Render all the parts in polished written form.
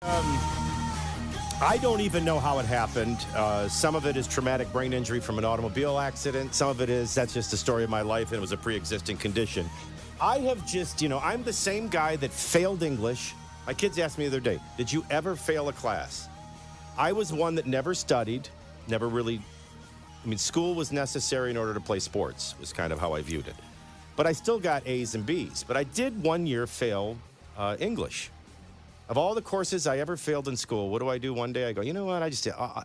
I don't even know how it happened. Some of it is traumatic brain injury from an automobile accident. Some of it is that's just the story of my life, and it was a pre-existing condition. I have just, I'm the same guy that failed English. My kids asked me the other day, did you ever fail a class? I was one that never studied, never really, school was necessary in order to play sports, was kind of how I viewed it. But I still got A's and B's. But I did 1 year fail English. Of all the courses I ever failed in school, what do I do one day? I go, you know what? I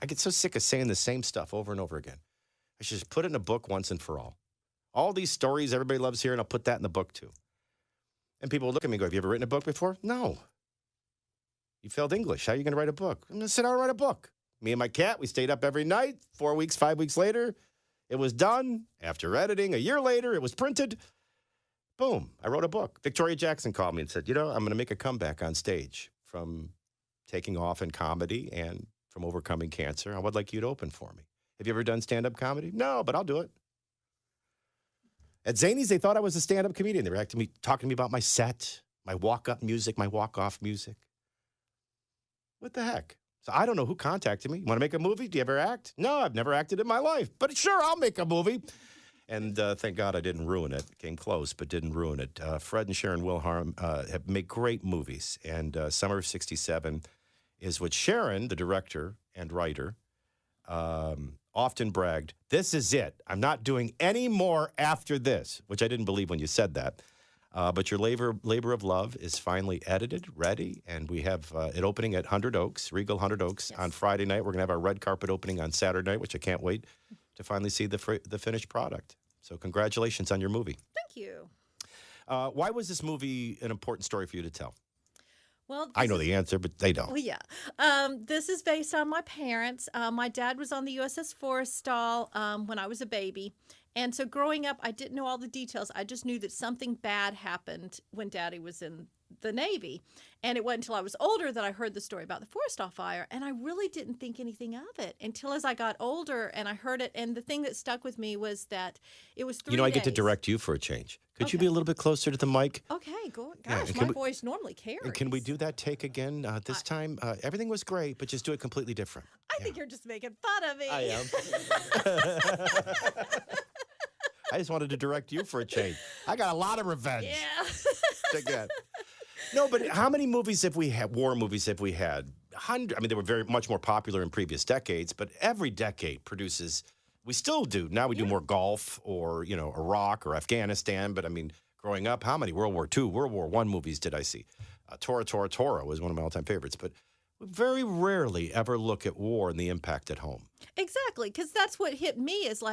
get so sick of saying the same stuff over and over again. I should just put it in a book once and for all. All these stories everybody loves hearing, I'll put that in the book too. And people will look at me and go, have you ever written a book before? No. You failed English. How are you going to write a book? I'm going to sit down and write a book. Me and my cat, we stayed up every night. 4 weeks, 5 weeks later, it was done. After editing, a year later, it was printed. Boom, I wrote a book. Victoria Jackson called me and said, I'm going to make a comeback on stage from taking off in comedy and from overcoming cancer. I would like you to open for me. Have you ever done stand-up comedy? No, but I'll do it. At Zanies, they thought I was a stand-up comedian. They were talking to me about my set, my walk-up music, my walk-off music. What the heck? So I don't know who contacted me. You want to make a movie? Do you ever act? No, I've never acted in my life. But sure, I'll make a movie. And thank God I didn't ruin it. Came close, but didn't ruin it. Fred and Sharon Wilharm have made great movies. And Summer of 67 is what Sharon, the director and writer, often bragged, this is it. I'm not doing any more after this, which I didn't believe when you said that. But your labor of love is finally edited, ready, and we have it opening at 100 Oaks, Regal 100 Oaks, on Friday night. We're going to have our red carpet opening on Saturday night, which I can't wait to finally see the finished product. So congratulations on your movie. Thank you. Why was this movie an important story for you to tell? Well, I know the answer, but they don't. Well, yeah. This is based on my parents. My dad was on the USS Forrestal when I was a baby. And so growing up, I didn't know all the details. I just knew that something bad happened when Daddy was in the Navy. And it wasn't until I was older that I heard the story about the Forrestal fire. And I really didn't think anything of it until as I got older and I heard it. And the thing that stuck with me was that it was 3 days. I get to direct you for a change. Could you be a little bit closer to the mic? Okay, go. Gosh, my voice normally carries. And can we do that take again this time? Everything was great, but just do it completely different. I think you're just making fun of me. I am. I just wanted to direct you for a change. I got a lot of revenge. To get. No, but how many movies have we had, war movies have we had? They were very much more popular in previous decades, but every decade produces, we still do. Now we do more golf or, Iraq or Afghanistan. But growing up, how many World War II, World War I movies did I see? Tora Tora Tora was one of my all-time favorites. But we very rarely ever look at war and the impact at home. Exactly, because that's what hit me is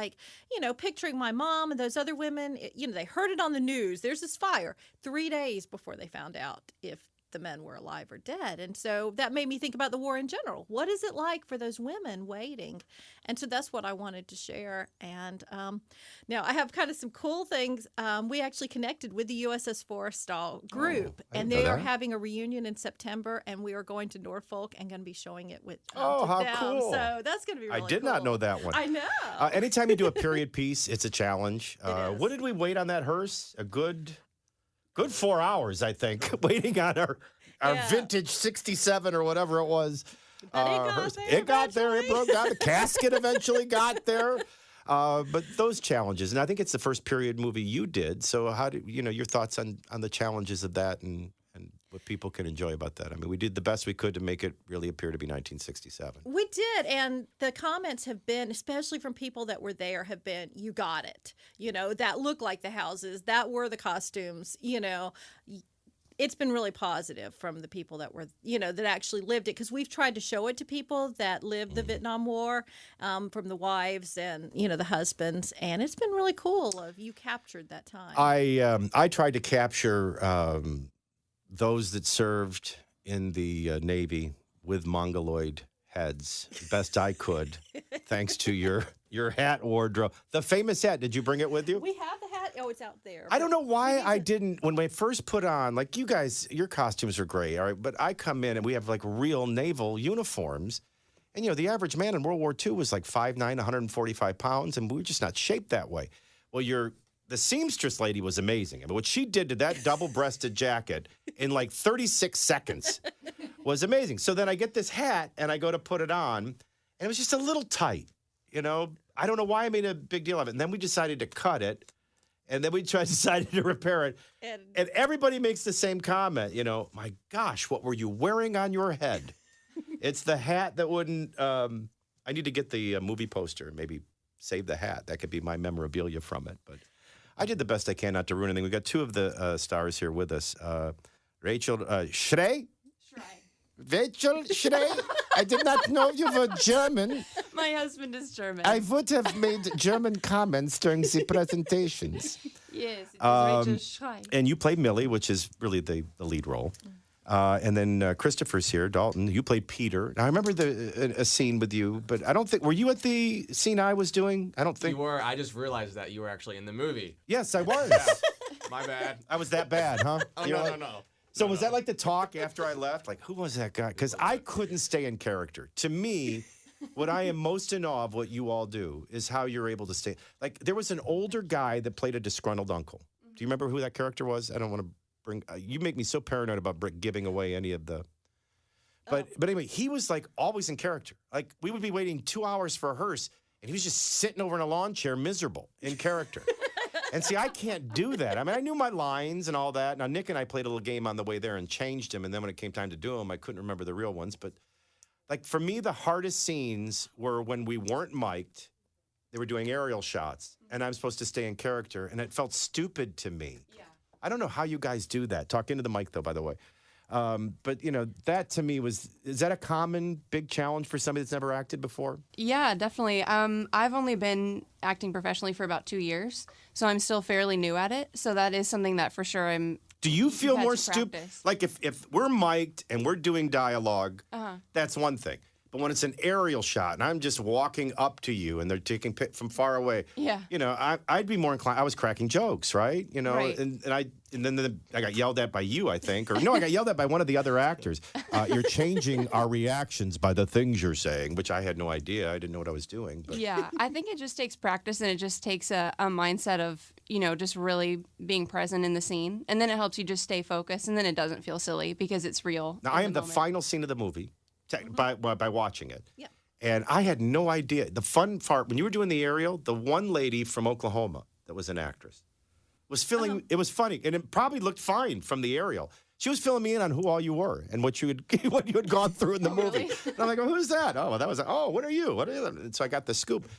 picturing my mom and those other women, they heard it on the news. There's this fire 3 days before they found out if the men were alive or dead. And so that made me think about the war in general. What is it like for those women waiting? And so that's what I wanted to share. And now I have kind of some cool things. We actually connected with the USS Forrestal group, and they are having a reunion in September, and we are going to Norfolk and going to be showing it with how them. Cool. So that's going to be really cool. I did not know that one. I know. Anytime you do a period piece, it's a challenge. What did we wait on that hearse? A good 4 hours, I think, waiting on our vintage 67 or whatever it was. It got there. It broke down. The casket eventually got there. But those challenges, and I think it's the first period movie you did. So how do your thoughts on the challenges of that and what people can enjoy about that? We did the best we could to make it really appear to be 1967. We did, and the comments have been, especially from people that were there, have been, you got it. That looked like the houses, that were the costumes, It's been really positive from the people that were, that actually lived it, because we've tried to show it to people that lived the Vietnam War, from the wives and, the husbands, and it's been really cool of you captured that time. I tried to capture those that served in the Navy with mongoloid heads best I could, thanks to your hat wardrobe. The famous hat, did you bring it with you? We have the hat. Oh, it's out there. I don't know why I didn't, when I first put on, you guys, your costumes are great, all right? But I come in and we have real naval uniforms. And, the average man in World War II was 5'9", 145 pounds, and we were just not shaped that way. Well, your the seamstress lady was amazing. I mean, what she did to that double-breasted jacket in like 36 seconds was amazing. So then I get this hat, and I go to put it on, and it was just a little tight, you know? I don't know why I made a big deal of it. And then we decided to cut it, and then we decided to repair it. And everybody makes the same comment, you know, my gosh, what were you wearing on your head? It's the hat that wouldn't, I need to get the movie poster and maybe save the hat. That could be my memorabilia from it. But I did the best I can not to ruin anything. We've got two of the stars here with us. Rachel Schrey? Rachel Schrey? I did not know you were German. My husband is German. I would have made German comments during the presentations. Yes, it is Rachel Schrey. And you play Millie, which is really the lead role. And then Christopher's here, Dalton. You played Peter. Now, I remember a scene with you, but I don't think, were you at the scene I was doing? I don't think. You were. I just realized that you were actually in the movie. Yes, I was. My bad. I was that bad, huh? Oh, no. So was that like the talk after I left? Like, who was that guy? Because I couldn't stay in character. To me, what I am most in awe of what you all do is how you're able to stay. Like, there was an older guy that played a disgruntled uncle. Do you remember who that character was? I don't want to bring. You make me so paranoid about giving away any of the. But anyway, he was like always in character. Like, we would be waiting 2 hours for a hearse, and he was just sitting over in a lawn chair, miserable in character. And see, I can't do that. I mean, I knew my lines and all that. Now, Nick and I played a little game on the way there and changed them. And then when it came time to do them, I couldn't remember the real ones. But, like, for me, the hardest scenes were when we weren't mic'd. They were doing aerial shots. And I'm supposed to stay in character. And it felt stupid to me. Yeah. I don't know how you guys do that. Talk into the mic, though, by the way. But, you know, that to me is that a common big challenge for somebody that's never acted before? Yeah, definitely. I've only been acting professionally for about 2 years, so I'm still fairly new at it. So that is something that for sure Do you feel had more to stupid? practice. Like if we're mic'd and we're doing dialogue, that's one thing. But when it's an aerial shot and I'm just walking up to you and they're taking from far away, Yeah. you know, I'd be more inclined. I was cracking jokes, right? You know, Right. and then I got yelled at by you, I think, or no, I got yelled at by one of the other actors. You're changing our reactions by the things you're saying, which I had no idea. I didn't know what I was doing. But. Yeah, I think it just takes practice and it just takes a mindset of, you know, just really being present in the scene. And then it helps you just stay focused and then it doesn't feel silly because it's real. Now, I am the final scene of the movie by watching it. Yeah. And I had no idea. The fun part, when you were doing the aerial, the one lady from Oklahoma that was an actress was filling, it was funny, and it probably looked fine from the aerial. She was filling me in on who all you were and what you had gone through in the movie. Really? And I'm like, well, who's that? Oh, well, that was, what are you? What are you? And so I got the scoop.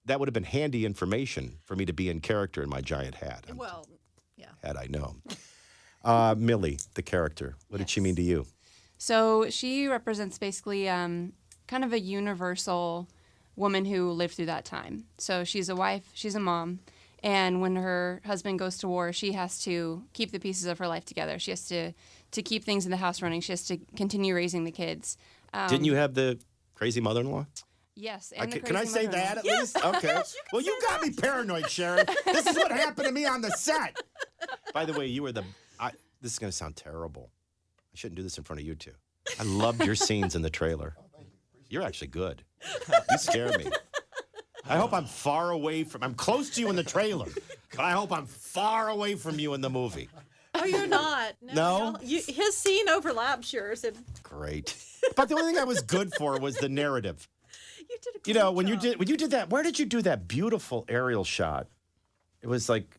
That would have been handy information for me to be in character in my giant hat. Well, yeah. Had I known. Millie, the character, what did she Yes. mean to you? So she represents basically kind of a universal woman who lived through that time. So she's a wife, she's a mom, and when her husband goes to war, she has to keep the pieces of her life together. She has to keep things in the house running. She has to continue raising the kids. Didn't you have the crazy mother-in-law? Yes. And the Can I crazy say mother-in-law. that at least? Okay. Well, you got me paranoid, Sharon. This is what happened to me on the set. By the way, you were this is going to sound terrible. I shouldn't do this in front of you two. I loved your scenes in the trailer. You're actually good. You scare me. I hope I'm far away I'm close to you in the trailer, but I hope I'm far away from you in the movie. Oh, you're not. No? His scene overlaps yours, and Great. But the only thing I was good for was the narrative. you did a great You know, when job. you did that, where did you do that beautiful aerial shot? It was like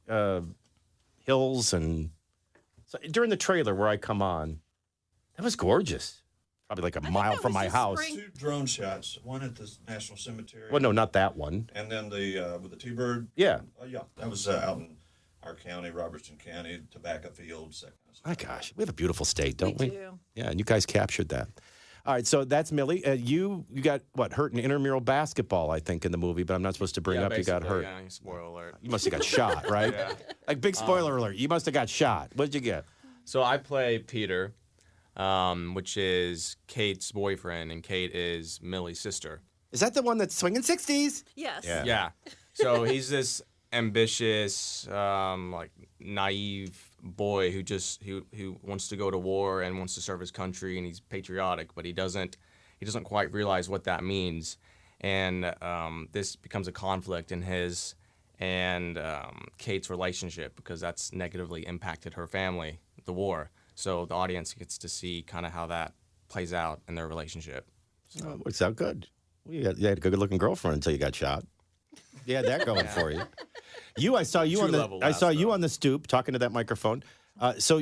hills and so during the trailer where I come on, that was gorgeous. Probably like a mile that from was my just house. spring. 2 drone shots, one at the National Cemetery. Well, no, not that one. And then the with the T-bird. Yeah. Yeah, that was out in our county, Robertson County, tobacco fields, that kind of stuff. My gosh, we have a beautiful state, don't we? do. Yeah, and you guys captured that. All right, so that's Millie. You got hurt in intramural basketball, I think, in the movie, but I'm not supposed to bring up you got basically, hurt. Yeah, spoiler alert. You must have got shot, right? Yeah. Like big spoiler alert. You must have got shot. What did you get? So I play Peter, which is Kate's boyfriend, and Kate is Millie's sister. Is that the one that's swinging 60s? Yes. Yeah. Yeah. So he's this ambitious, like naive boy who wants to go to war and wants to serve his country, and he's patriotic, but he doesn't quite realize what that means, and this becomes a conflict in his and Kate's relationship, because that's negatively impacted her family, the war. So the audience gets to see kind of how that plays out in their relationship. Oh, it works out good. Well, you had a good-looking girlfriend until you got shot. You had that going for you. I saw you on the stoop talking to that microphone. So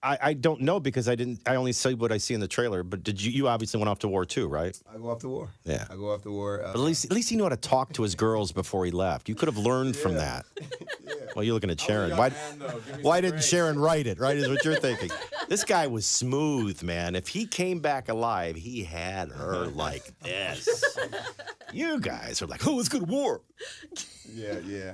I don't know because I only see what I see in the trailer. But you obviously went off to war too, right? I go off to war. Yeah. I go off to war. But at least he knew how to talk to his girls before he left. You could have learned from that. Well, you're looking at Sharon. Why didn't Sharon write it, right, is what you're thinking. This guy was smooth, man. If he came back alive, he had her like this. You guys were like, oh, let's go to war. Yeah.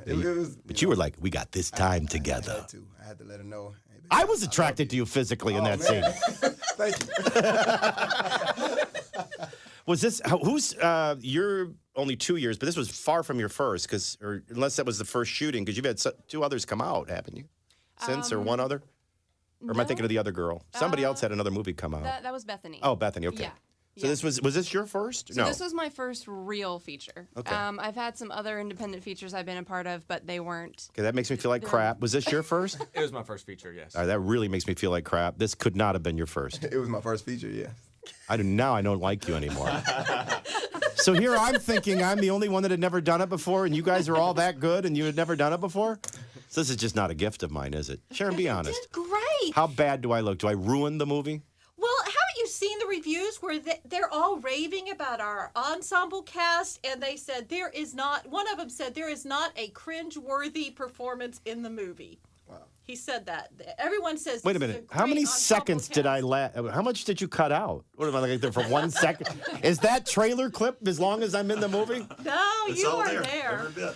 But you were like, we got this time together. I had to let her know. Hey, baby, I was attracted to you physically in that scene. Thank you. Was this, you're only 2 years, but this was far from your first, or unless that was the first shooting, because you've had two others come out, haven't you? Since, or one other? Or am I thinking of the other girl? Somebody else had another movie come out. That was Bethany. Oh, Bethany, okay. Yeah. So this was this your first? So no. this was my first real feature. Okay. I've had some other independent features I've been a part of, but they weren't. Okay, that makes me feel like crap. Was this your first? It was my first feature, yes. All right, that really makes me feel like crap. This could not have been your first. It was my first feature, yeah. Now I don't like you anymore. So here I'm thinking I'm the only one that had never done it before, and you guys are all that good, and you had never done it before? So this is just not a gift of mine, is it? Sharon, be honest. Did great. How bad do I look? Do I ruin the movie? Well, haven't you seen the reviews where they're all raving about our ensemble cast, and they said one of them said there is not a cringe-worthy performance in the movie. Wow. He said that. Everyone says. Wait a minute. How many seconds did I how much did you cut out? What am I like there for 1 second? Is that trailer clip as long as I'm in the movie? No, It's you all were there. Every bit.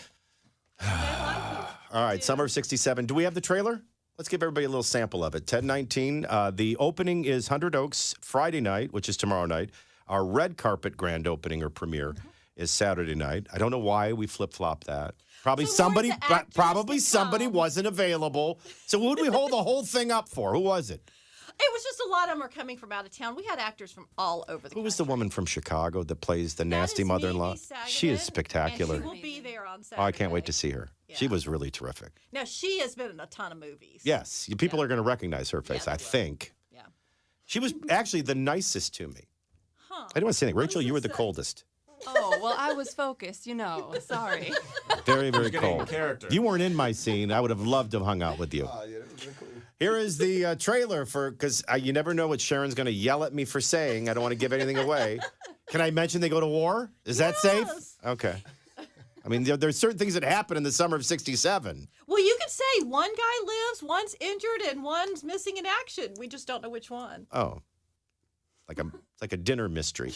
They like you. All right, Summer of 67. Do we have the trailer? Let's give everybody a little sample of it. 10/19. The opening is 100 Oaks Friday night, which is tomorrow night. Our red carpet grand opening or premiere is Saturday night. I don't know why we flip-flop that. Probably So somebody weren't the actors to come? wasn't available. So who would we hold the whole thing up for? Who was it? It was just a lot of them are coming from out of town. We had actors from all over the Who was the woman from Chicago that plays the nasty mother-in-law? She is spectacular. And she will be there on Saturday. Oh, I can't wait to see her. Yeah. She was really terrific. Now, she has been in a ton of movies. Yes, people are going to recognize her face, I think. Yeah. She was actually the nicest to me. Huh. I don't want to say anything. Rachel, does you it were the say? coldest. Oh, well, I was focused, Sorry. Very, very getting in cold. character. You weren't in my scene. I would have loved to have hung out with you. Oh, yeah, that was really cool. Here is the trailer because you never know what Sharon's going to yell at me for saying. I don't want to give anything away. Can I mention they go to war? Is that safe? Okay. I mean, there's certain things that happen in the summer of 67. Well, you could say one guy lives, one's injured, and one's missing in action. We just don't know which one. Oh. It's like a dinner mystery.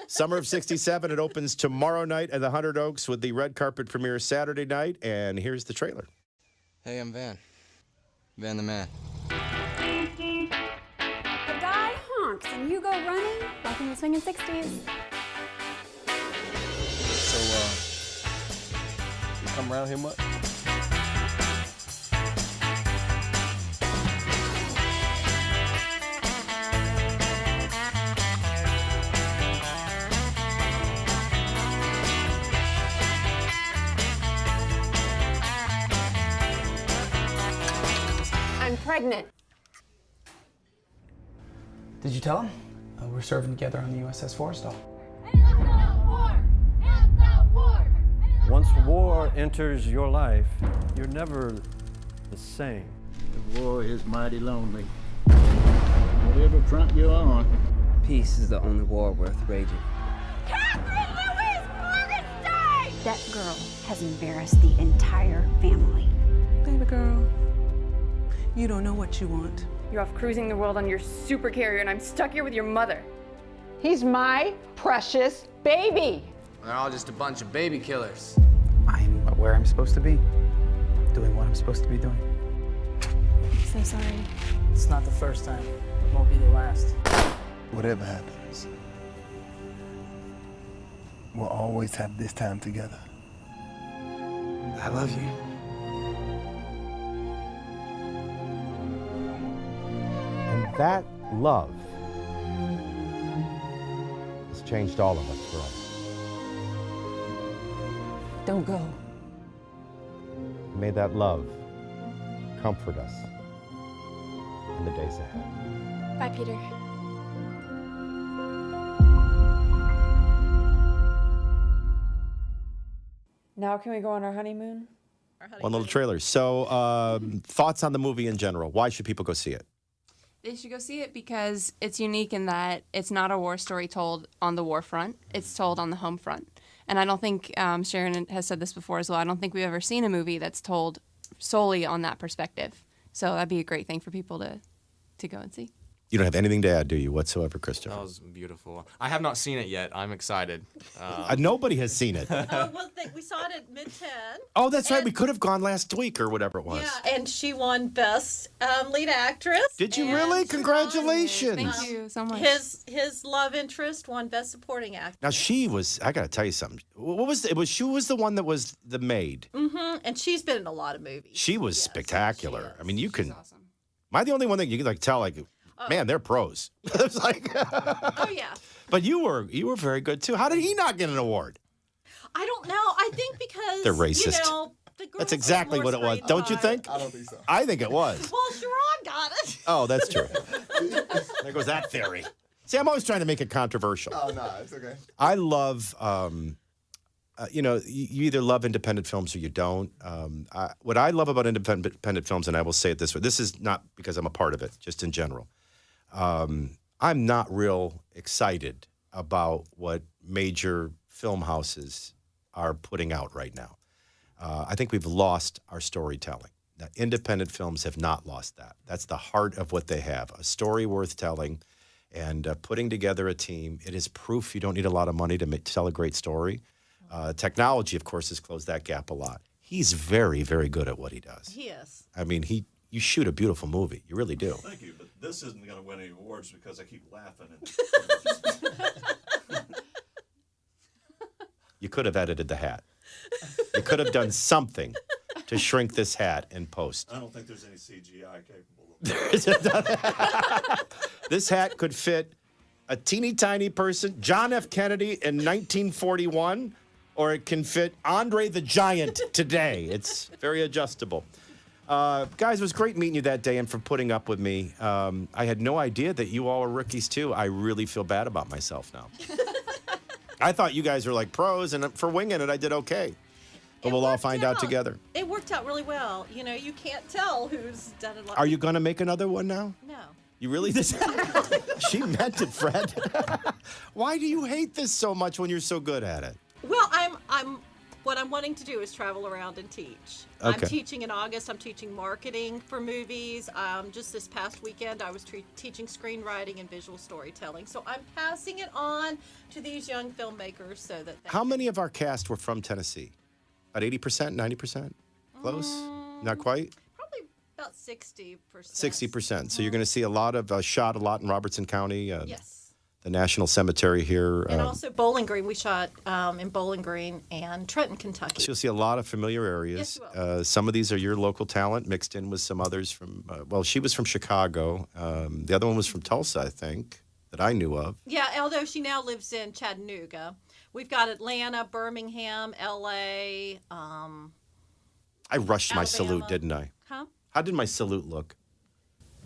Summer of 67. It opens tomorrow night at the 100 Oaks with the red carpet premiere Saturday night. And here's the trailer. Hey, I'm Van. Van the man. The guy honks and you go running like in the swinging 60s. So, you come around here much? I'm pregnant. Did you tell him? We're serving together on the USS Forrestal. Once war enters your life, you're never the same. The war is mighty lonely. Whatever front you're on. Peace is the only war worth raging. Catherine Louise Morgenstein! That girl has embarrassed the entire family. Baby girl, you don't know what you want. You're off cruising the world on your super carrier and I'm stuck here with your mother. He's my precious baby. They're all just a bunch of baby killers. I'm where I'm supposed to be, doing what I'm supposed to be doing. So sorry. It's not the first time. It won't be the last. Whatever happens, we'll always have this time together. I love you. And that love has changed all of us forever. Don't go. May that love comfort us in the days ahead. Bye, Peter. Now can we go on our honeymoon? One little trailer. So, thoughts on the movie in general? Why should people go see it? They should go see it because it's unique in that it's not a war story told on the war front. It's told on the home front. And I don't think, Sharon has said this before as well, I don't think we've ever seen a movie that's told solely on that perspective. So that'd be a great thing for people to go and see. You don't have anything to add, do you, whatsoever, Christopher? That was beautiful. I have not seen it yet. I'm excited. Nobody has seen it. We saw it at mid-10. Oh, that's right. We could have gone last week or whatever it was. Yeah, and she won Best Lead Actress. Did you really? Congratulations. Thank you so much. His love interest won Best Supporting Actor. Now, she was, I got to tell you something. She was the one that was the maid. Mm-hmm. And she's been in a lot of movies. She was spectacular. I mean, you can. Awesome. Am I the only one that you can tell, man, they're pros? It's like. Oh, yeah. But you were very good, too. How did he not get an award? I don't know. I think because, They're racist. The girls That's exactly have what more it was. screen Don't you time. think? I don't think so. I think it was. Well, Sharon got it. Oh, that's true. There goes that theory. See, I'm always trying to make it controversial. Oh, no, it's okay. I love, you either love independent films or you don't. What I love about independent films, and I will say it this way, this is not because I'm a part of it, just in general. I'm not real excited about what major film houses are putting out right now. I think we've lost our storytelling. Now, independent films have not lost that. That's the heart of what they have, a story worth telling and putting together a team. It is proof you don't need a lot of money to tell a great story. Technology, of course, has closed that gap a lot. He's very, very good at what he does. He is. I mean, you shoot a beautiful movie. You really do. Thank you, but this isn't going to win any awards because I keep laughing. You could have edited the hat. You could have done something to shrink this hat in post. I don't think there's any CGI capable of that. This hat could fit a teeny tiny person, John F. Kennedy in 1941, or it can fit Andre the Giant today. It's very adjustable. Guys, it was great meeting you that day and for putting up with me. I had no idea that you all are rookies, too. I really feel bad about myself now. I thought you guys were like pros, and for winging it, I did okay. But we'll all find out together. It worked out really well. You can't tell who's done it. Are you going to make another one now? No. You really? She meant it, Fred. Why do you hate this so much when you're so good at it? Well, what I'm wanting to do is travel around and teach. Okay. I'm teaching in August. I'm teaching marketing for movies. Just this past weekend, I was teaching screenwriting and visual storytelling. So I'm passing it on to these young filmmakers so that. How many of our cast were from Tennessee? About 80%, 90%? Close? Not quite? Probably about 60%. 60%. So you're going to see a lot shot a lot in Robertson County. Yes. The National Cemetery here. And also Bowling Green. We shot in Bowling Green and Trenton, Kentucky. So you'll see a lot of familiar areas. Yes, you will. Some of these are your local talent mixed in with some others from, she was from Chicago. The other one was from Tulsa, I think, that I knew of. Yeah, although she now lives in Chattanooga. We've got Atlanta, Birmingham, L.A., I rushed my Alabama. salute, didn't I? Huh? How did my salute look?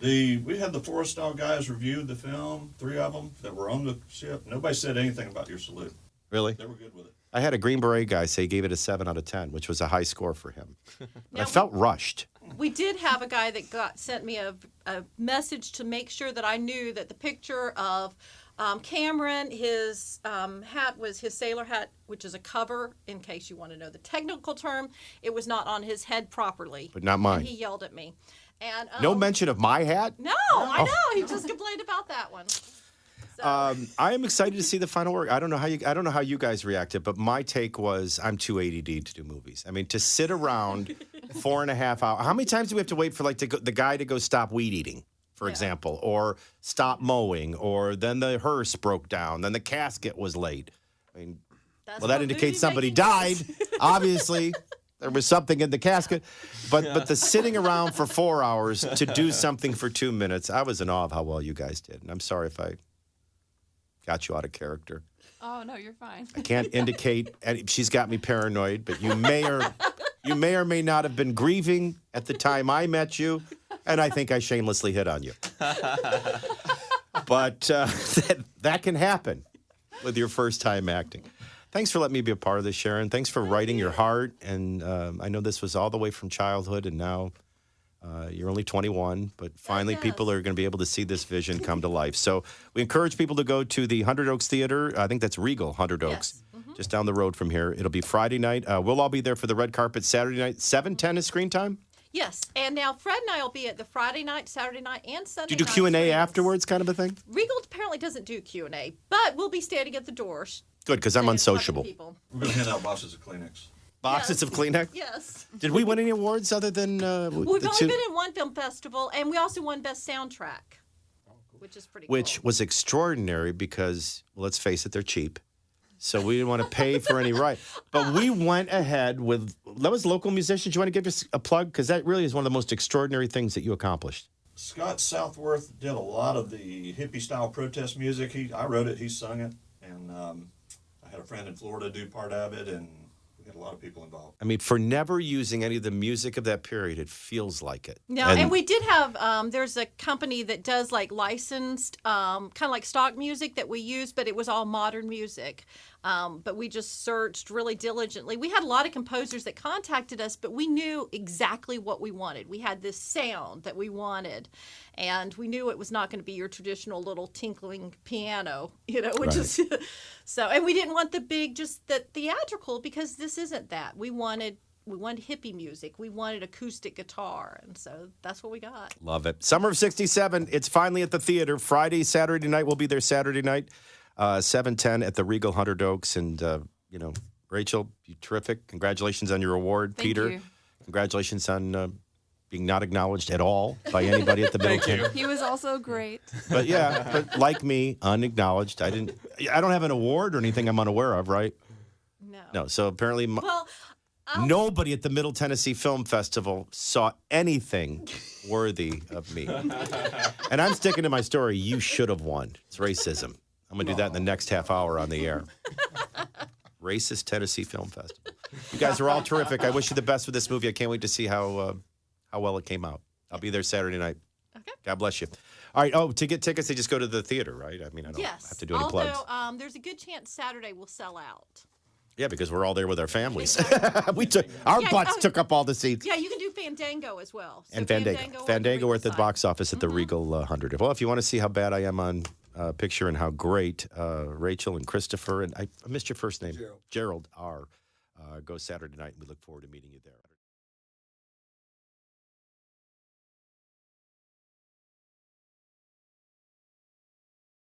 We had the Forrestal guys review the film, 3 of them that were on the ship. Nobody said anything about your salute. Really? They were good with it. I had a Green Beret guy say he gave it a 7 out of 10, which was a high score for him. I felt rushed. We did have a guy that sent me a message to make sure that I knew that the picture of Cameron, his hat was his sailor hat, which is a cover, in case you want to know the technical term. It was not on his head properly. But not mine. And he yelled at me. And No mention of my hat? No, I know. He just complained about that one. So. I am excited to see the final work. I don't know how you guys reacted, but my take was I'm too ADD to do movies. I mean, to sit around 4.5 hours. How many times do we have to wait for the guy to go stop weed eating, for example, or stop mowing, or then the hearse broke down, then the casket was late. I mean, that indicates somebody died. Obviously, there was something in the casket, but the sitting around for 4 hours to do something for 2 minutes, I was in awe of how well you guys did, and I'm sorry if I got you out of character. Oh, no, you're fine. I can't indicate, she's got me paranoid, but you may or You may or may not have been grieving at the time I met you, and I think I shamelessly hit on you. But that can happen with your first time acting. Thanks for letting me be a part of this, Sharon. Thanks for writing your heart. And I know this was all the way from childhood, and now you're only 21, but finally people are going to be able to see this vision come to life. So we encourage people to go to the Hundred Oaks Theater. I think that's Regal Hundred Oaks. Just down the road from here. It'll be Friday night. We'll all be there for the red carpet Saturday night. 7:10 is screen time? Yes, and now Fred and I will be at the Friday night, Saturday night, and Sunday Do you do night Q&A screenings. afterwards kind of a thing? Regal apparently doesn't do Q&A, but we'll be standing at the doors. Good, because I'm unsociable. We're going to hand out boxes of Kleenex. Boxes of Kleenex? Yes. Did we win any awards other than... We've only been in one film festival, and we also won Best Soundtrack, which is pretty cool. Which was extraordinary because, well, let's face it, they're cheap. So we didn't want to pay for any right. But we went ahead with, that was local musicians. You want to give us a plug? Because that really is one of the most extraordinary things that you accomplished. Scott Southworth did a lot of the hippie-style protest music. I wrote it, he sung it, and I had a friend in Florida do part of it, and we had a lot of people involved. I mean, for never using any of the music of that period, it feels like it. No, and we did have, there's a company that does like licensed, kind of like stock music that we use, but it was all modern music. But we just searched really diligently. We had a lot of composers that contacted us, but we knew exactly what we wanted. We had this sound that we wanted, and we knew it was not going to be your traditional little tinkling piano, which is so. And we didn't want the big, just the theatrical, because this isn't that. We wanted hippie music. We wanted acoustic guitar, and so that's what we got. Love it. Summer of '67. It's finally at the theater. Friday, Saturday night. We'll be there Saturday night. 7:10 at the Regal Hundred Oaks. And, Rachel, you're terrific. Congratulations on your award. Thank Peter, you. Congratulations on being not acknowledged at all by anybody at the Middleton. He was also great. But but like me, unacknowledged. I don't have an award or anything I'm unaware of, right? No. So apparently nobody at the Middle Tennessee Film Festival saw anything worthy of me. And I'm sticking to my story. You should have won. It's racism. I'm going to do that in the next half hour on the air. Racist Tennessee Film Festival. You guys are all terrific. I wish you the best with this movie. I can't wait to see how well it came out. I'll be there Saturday night. Okay. God bless you. All right. Oh, to get tickets, they just go to the theater, right? I mean, I don't have to do any plugs. Although there's a good chance Saturday will sell out. Yeah, because we're all there with our families. Our butts took up all the seats. Yeah, you can do Fandango as well. So And Fandango are at the box office at the Regal 100. Well, if you want to see how bad I am on picture and how great Rachel and Christopher, and I missed your first name, Gerald are, go Saturday night, and we look forward to meeting you there.